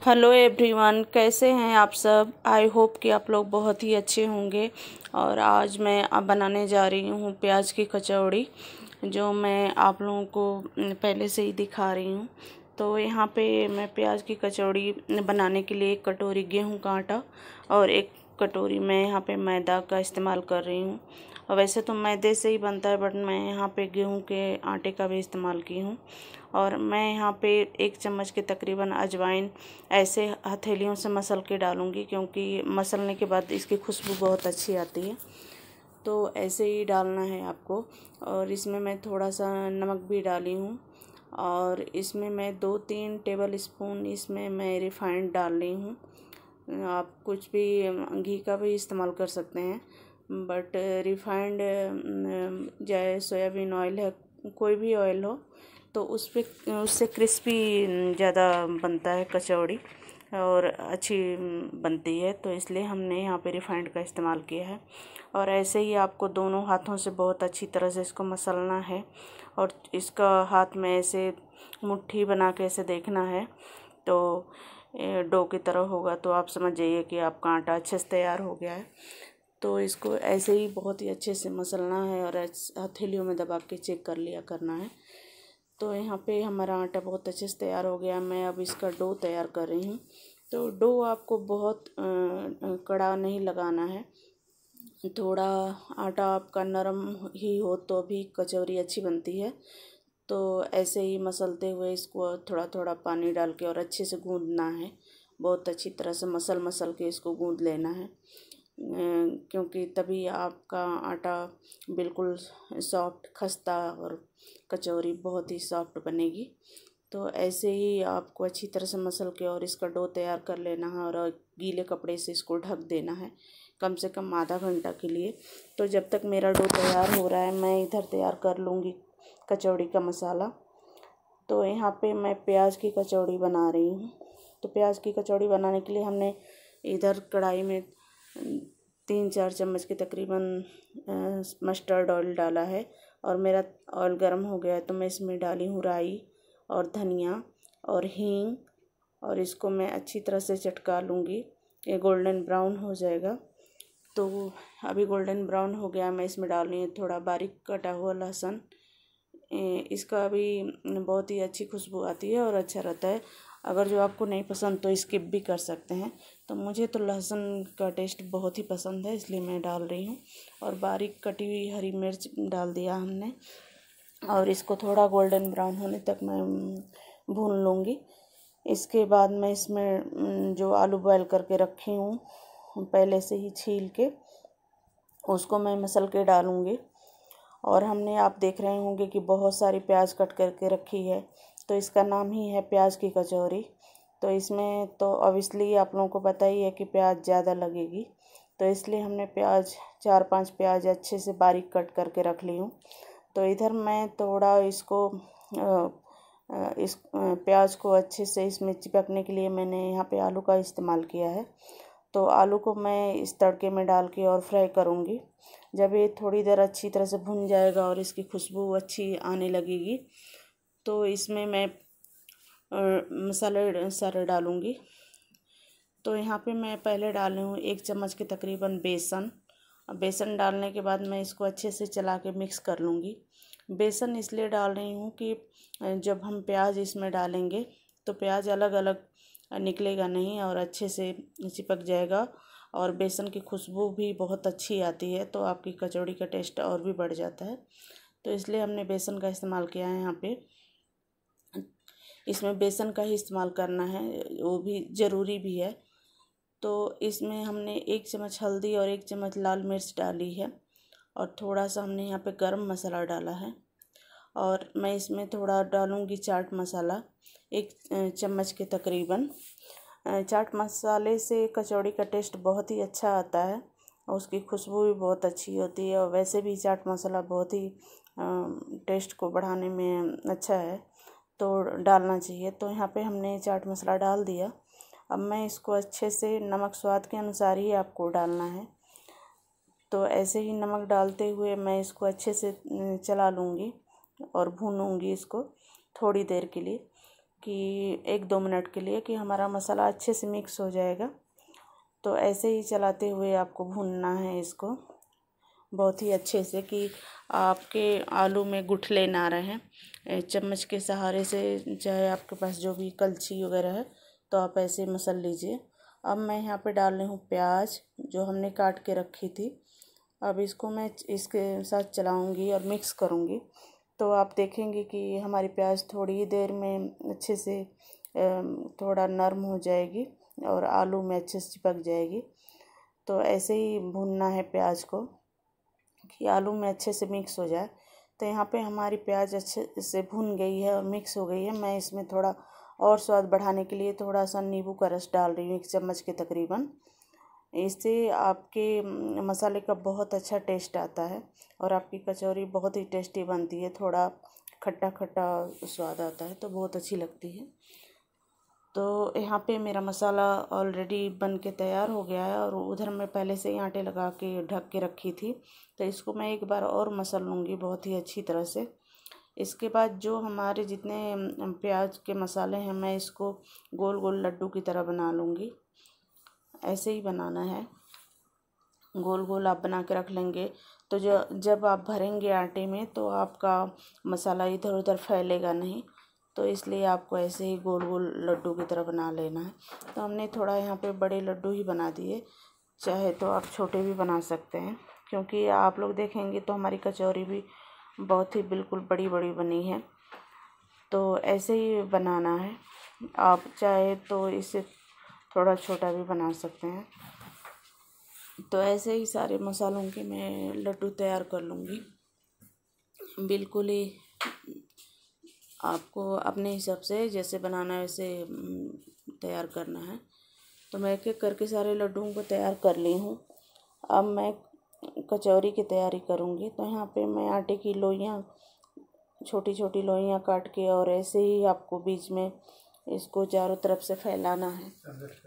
Hello everyone, कैसे हैं आप सब। आई होप कि आप लोग बहुत ही अच्छे होंगे। और आज मैं अब बनाने जा रही हूँ प्याज की कचौड़ी, जो मैं आप लोगों को पहले से ही दिखा रही हूँ। तो यहाँ पे मैं प्याज की कचौड़ी बनाने के लिए 1 कटोरी गेहूं का आटा और 1 कटोरी मैं यहाँ पे मैदा का इस्तेमाल कर रही हूँ। और वैसे तो मैदे से ही बनता है, बट मैं यहाँ पे गेहूं के आटे का भी इस्तेमाल की हूँ। और मैं यहाँ पे 1 चम्मच के तकरीबन अजवाइन ऐसे हथेलियों से मसल के डालूँगी, क्योंकि मसलने के बाद इसकी खुशबू बहुत अच्छी आती है। तो ऐसे ही डालना है आपको। और इसमें मैं थोड़ा सा नमक भी डाली हूँ। और इसमें मैं 2-3 टेबल स्पून इसमें मैं रिफाइंड डाल रही हूँ। आप कुछ भी घी का भी इस्तेमाल कर सकते हैं, बट रिफाइंड चाहे सोयाबीन ऑयल है, कोई भी ऑयल हो, तो उससे क्रिस्पी ज़्यादा बनता है कचौड़ी और अच्छी बनती है। तो इसलिए हमने यहाँ पे रिफाइंड का इस्तेमाल किया है। और ऐसे ही आपको दोनों हाथों से बहुत अच्छी तरह से इसको मसलना है। और इसका हाथ में ऐसे मुट्ठी बना के ऐसे देखना है, तो डो की तरह होगा, तो आप समझ जाइए कि आपका आटा अच्छे से तैयार हो गया है। तो इसको ऐसे ही बहुत ही अच्छे से मसलना है और हथेलियों में दबा के चेक कर लिया करना है। तो यहाँ पे हमारा आटा बहुत अच्छे से तैयार हो गया। मैं अब इसका डो तैयार कर रही हूँ। तो डो आपको बहुत कड़ा नहीं लगाना है, थोड़ा आटा आपका नरम ही हो तो भी कचौरी अच्छी बनती है। तो ऐसे ही मसलते हुए इसको थोड़ा थोड़ा पानी डाल के और अच्छे से गूँदना है। बहुत अच्छी तरह से मसल के इसको गूँद लेना है, क्योंकि तभी आपका आटा बिल्कुल सॉफ्ट खस्ता और कचौरी बहुत ही सॉफ्ट बनेगी। तो ऐसे ही आपको अच्छी तरह से मसल के और इसका डो तैयार कर लेना है और गीले कपड़े से इसको ढक देना है कम से कम आधा घंटा के लिए। तो जब तक मेरा डो तैयार हो रहा है, मैं इधर तैयार कर लूँगी कचौड़ी का मसाला। तो यहाँ पे मैं प्याज की कचौड़ी बना रही हूँ। तो प्याज की कचौड़ी बनाने के लिए हमने इधर कढ़ाई में 3-4 चम्मच के तकरीबन मस्टर्ड ऑयल डाला है। और मेरा ऑयल गर्म हो गया है, तो मैं इसमें डाली हूँ राई और धनिया और हींग। और इसको मैं अच्छी तरह से चटका लूँगी। ये गोल्डन ब्राउन हो जाएगा। तो अभी गोल्डन ब्राउन हो गया, मैं इसमें डाल रही हूँ थोड़ा बारीक कटा हुआ लहसुन। इसका भी बहुत ही अच्छी खुशबू आती है और अच्छा रहता है। अगर जो आपको नहीं पसंद तो स्किप भी कर सकते हैं। तो मुझे तो लहसुन का टेस्ट बहुत ही पसंद है, इसलिए मैं डाल रही हूँ। और बारीक कटी हुई हरी मिर्च डाल दिया हमने। और इसको थोड़ा गोल्डन ब्राउन होने तक मैं भून लूँगी। इसके बाद मैं इसमें जो आलू बॉयल करके रखी हूँ पहले से ही छील के, उसको मैं मसल के डालूँगी। और हमने, आप देख रहे होंगे कि बहुत सारी प्याज कट करके रखी है, तो इसका नाम ही है प्याज की कचौरी। तो इसमें तो ऑब्वियसली आप लोगों को पता ही है कि प्याज ज़्यादा लगेगी, तो इसलिए हमने 4-5 प्याज अच्छे से बारीक कट करके रख ली हूँ। तो इधर मैं थोड़ा इसको इस प्याज को अच्छे से इसमें चिपकने के लिए मैंने यहाँ पे आलू का इस्तेमाल किया है। तो आलू को मैं इस तड़के में डाल के और फ्राई करूँगी। जब ये थोड़ी देर अच्छी तरह से भुन जाएगा और इसकी खुशबू अच्छी आने लगेगी, तो इसमें मैं मसाले सारे डालूँगी। तो यहाँ पे मैं पहले डाल रही हूँ 1 चम्मच के तकरीबन बेसन। बेसन डालने के बाद मैं इसको अच्छे से चला के मिक्स कर लूँगी। बेसन इसलिए डाल रही हूँ कि जब हम प्याज इसमें डालेंगे तो प्याज अलग अलग निकलेगा नहीं और अच्छे से चिपक जाएगा। और बेसन की खुशबू भी बहुत अच्छी आती है, तो आपकी कचौड़ी का टेस्ट और भी बढ़ जाता है। तो इसलिए हमने बेसन का इस्तेमाल किया है। यहाँ पे इसमें बेसन का ही इस्तेमाल करना है, वो भी ज़रूरी भी है। तो इसमें हमने 1 चम्मच हल्दी और 1 चम्मच लाल मिर्च डाली है। और थोड़ा सा हमने यहाँ पे गरम मसाला डाला है। और मैं इसमें थोड़ा डालूँगी चाट मसाला 1 चम्मच के तकरीबन। चाट मसाले से कचौड़ी का टेस्ट बहुत ही अच्छा आता है और उसकी खुशबू भी बहुत अच्छी होती है। और वैसे भी चाट मसाला बहुत ही टेस्ट को बढ़ाने में अच्छा है, तो डालना चाहिए। तो यहाँ पे हमने चाट मसाला डाल दिया। अब मैं इसको अच्छे से, नमक स्वाद के अनुसार ही आपको डालना है, तो ऐसे ही नमक डालते हुए मैं इसको अच्छे से चला लूँगी और भूनूँगी इसको थोड़ी देर के लिए, कि 1-2 मिनट के लिए कि हमारा मसाला अच्छे से मिक्स हो जाएगा। तो ऐसे ही चलाते हुए आपको भूनना है इसको बहुत ही अच्छे से कि आपके आलू में गुठले ना रहें। चम्मच के सहारे से, चाहे आपके पास जो भी कलछी वगैरह है तो आप ऐसे मसल लीजिए। अब मैं यहाँ पे डाल रही हूँ प्याज जो हमने काट के रखी थी। अब इसको मैं इसके साथ चलाऊँगी और मिक्स करूँगी। तो आप देखेंगे कि हमारी प्याज थोड़ी देर में अच्छे से थोड़ा नरम हो जाएगी और आलू में अच्छे से चिपक जाएगी। तो ऐसे ही भूनना है प्याज को कि आलू में अच्छे से मिक्स हो जाए। तो यहाँ पे हमारी प्याज अच्छे से भुन गई है और मिक्स हो गई है। मैं इसमें थोड़ा और स्वाद बढ़ाने के लिए थोड़ा सा नींबू का रस डाल रही हूँ, 1 चम्मच के तकरीबन। इससे आपके मसाले का बहुत अच्छा टेस्ट आता है और आपकी कचौरी बहुत ही टेस्टी बनती है। थोड़ा खट्टा खट्टा स्वाद आता है तो बहुत अच्छी लगती है। तो यहाँ पे मेरा मसाला ऑलरेडी बन के तैयार हो गया है और उधर मैं पहले से ही आटे लगा के ढक के रखी थी। तो इसको मैं एक बार और मसल लूँगी बहुत ही अच्छी तरह से। इसके बाद जो हमारे जितने प्याज के मसाले हैं मैं इसको गोल गोल लड्डू की तरह बना लूँगी। ऐसे ही बनाना है, गोल गोल आप बना के रख लेंगे। तो जब आप भरेंगे आटे में तो आपका मसाला इधर उधर फैलेगा नहीं। तो इसलिए आपको ऐसे ही गोल गोल लड्डू की तरह बना लेना है। तो हमने थोड़ा यहाँ पे बड़े लड्डू ही बना दिए, चाहे तो आप छोटे भी बना सकते हैं, क्योंकि आप लोग देखेंगे तो हमारी कचौरी भी बहुत ही बिल्कुल बड़ी बड़ी बनी है। तो ऐसे ही बनाना है, आप चाहे तो इसे थोड़ा छोटा भी बना सकते हैं। तो ऐसे ही सारे मसालों के मैं लड्डू तैयार कर लूँगी। बिल्कुल ही आपको अपने हिसाब से जैसे बनाना है वैसे तैयार करना है। तो मैं एक एक करके सारे लड्डुओं को तैयार कर ली हूँ। अब मैं कचौरी की तैयारी करूँगी। तो यहाँ पे मैं आटे की लोइयाँ, छोटी छोटी लोइयाँ काट के और ऐसे ही आपको बीच में इसको चारों तरफ से फैलाना है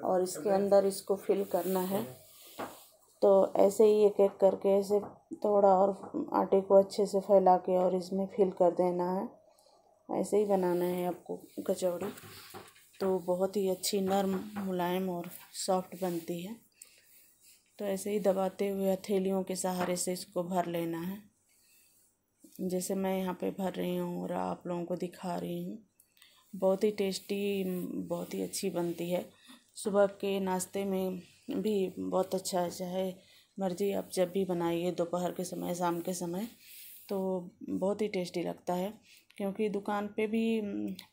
और इसके अंदर इसको फिल करना है। तो ऐसे ही एक एक करके ऐसे थोड़ा और आटे को अच्छे से फैला के और इसमें फिल कर देना है। ऐसे ही बनाना है आपको कचौड़ी। तो बहुत ही अच्छी नरम, मुलायम और सॉफ्ट बनती है। तो ऐसे ही दबाते हुए हथेलियों के सहारे से इसको भर लेना है, जैसे मैं यहाँ पे भर रही हूँ और आप लोगों को दिखा रही हूँ। बहुत ही टेस्टी, बहुत ही अच्छी बनती है। सुबह के नाश्ते में भी बहुत अच्छा है, चाहे मर्ज़ी आप जब भी बनाइए, दोपहर के समय, शाम के समय, तो बहुत ही टेस्टी लगता है। क्योंकि दुकान पे भी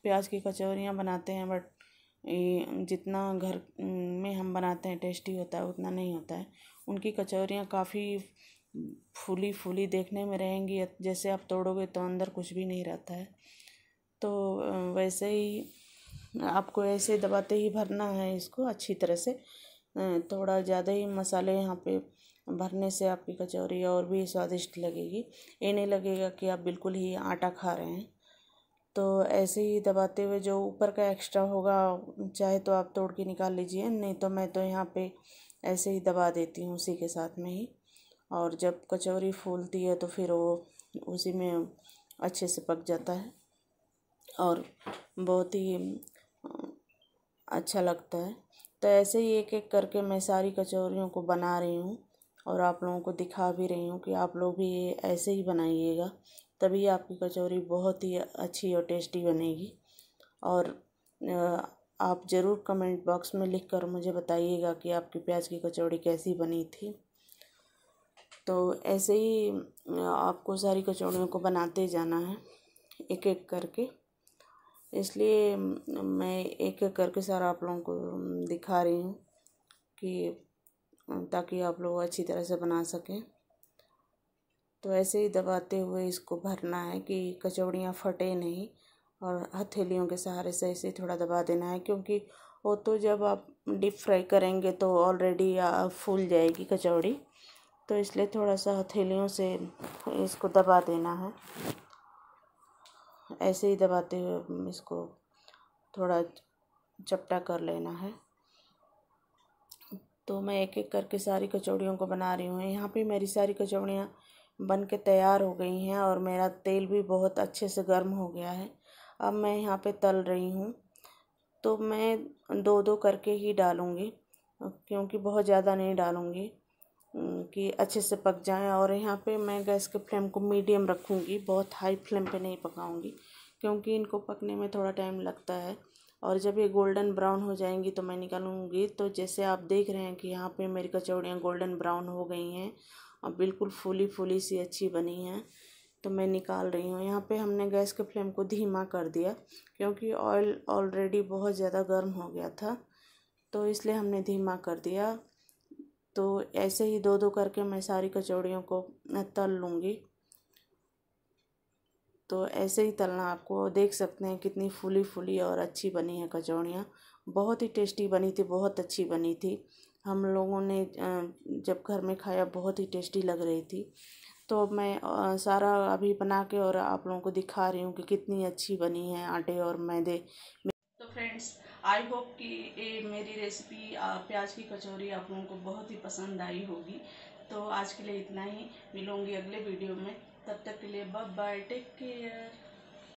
प्याज की कचौरियाँ बनाते हैं, बट जितना घर में हम बनाते हैं टेस्टी होता है उतना नहीं होता है। उनकी कचौरियाँ काफ़ी फूली फूली देखने में रहेंगी, जैसे आप तोड़ोगे तो अंदर कुछ भी नहीं रहता है। तो वैसे ही आपको ऐसे दबाते ही भरना है इसको अच्छी तरह से। थोड़ा ज़्यादा ही मसाले यहाँ पे भरने से आपकी कचौरी और भी स्वादिष्ट लगेगी। ये नहीं लगेगा कि आप बिल्कुल ही आटा खा रहे हैं। तो ऐसे ही दबाते हुए जो ऊपर का एक्स्ट्रा होगा चाहे तो आप तोड़ के निकाल लीजिए, नहीं तो मैं तो यहाँ पे ऐसे ही दबा देती हूँ उसी के साथ में ही। और जब कचौरी फूलती है तो फिर वो उसी में अच्छे से पक जाता है और बहुत ही अच्छा लगता है। तो ऐसे ही एक एक करके मैं सारी कचौरियों को बना रही हूँ और आप लोगों को दिखा भी रही हूँ कि आप लोग भी ये ऐसे ही बनाइएगा, तभी आपकी कचौरी बहुत ही अच्छी और टेस्टी बनेगी। और आप ज़रूर कमेंट बॉक्स में लिख कर मुझे बताइएगा कि आपकी प्याज की कचौड़ी कैसी बनी थी। तो ऐसे ही आपको सारी कचौड़ियों को बनाते जाना है एक एक करके, इसलिए मैं एक एक करके सारा आप लोगों को दिखा रही हूँ कि ताकि आप लोग अच्छी तरह से बना सकें। तो ऐसे ही दबाते हुए इसको भरना है कि कचौड़ियाँ फटे नहीं, और हथेलियों के सहारे से ऐसे थोड़ा दबा देना है, क्योंकि वो तो जब आप डीप फ्राई करेंगे तो ऑलरेडी फूल जाएगी कचौड़ी। तो इसलिए थोड़ा सा हथेलियों से इसको दबा देना है। ऐसे ही दबाते हुए इसको थोड़ा चपटा कर लेना है। तो मैं एक एक करके सारी कचौड़ियों को बना रही हूँ। यहाँ पे मेरी सारी कचौड़ियाँ बन के तैयार हो गई हैं और मेरा तेल भी बहुत अच्छे से गर्म हो गया है। अब मैं यहाँ पे तल रही हूँ। तो मैं दो दो करके ही डालूँगी, क्योंकि बहुत ज़्यादा नहीं डालूँगी कि अच्छे से पक जाएं। और यहाँ पे मैं गैस के फ्लेम को मीडियम रखूँगी, बहुत हाई फ्लेम पे नहीं पकाऊँगी, क्योंकि इनको पकने में थोड़ा टाइम लगता है। और जब ये गोल्डन ब्राउन हो जाएंगी तो मैं निकालूंगी। तो जैसे आप देख रहे हैं कि यहाँ पे मेरी कचौड़ियाँ गोल्डन ब्राउन हो गई हैं और बिल्कुल फूली फूली सी अच्छी बनी हैं, तो मैं निकाल रही हूँ। यहाँ पे हमने गैस के फ्लेम को धीमा कर दिया, क्योंकि ऑयल ऑलरेडी बहुत ज़्यादा गर्म हो गया था, तो इसलिए हमने धीमा कर दिया। तो ऐसे ही दो दो करके मैं सारी कचौड़ियों को तल लूँगी। तो ऐसे ही तलना, आपको देख सकते हैं कितनी फूली फूली और अच्छी बनी है कचौड़ियाँ। बहुत ही टेस्टी बनी थी, बहुत अच्छी बनी थी। हम लोगों ने जब घर में खाया बहुत ही टेस्टी लग रही थी। तो मैं सारा अभी बना के और आप लोगों को दिखा रही हूँ कि कितनी अच्छी बनी है आटे और मैदे। तो फ्रेंड्स, आई होप कि ये मेरी रेसिपी प्याज की कचौरी आप लोगों को बहुत ही पसंद आई होगी। तो आज के लिए इतना ही, मिलूंगी अगले वीडियो में। तब तक के लिए बाय बाय, टेक केयर।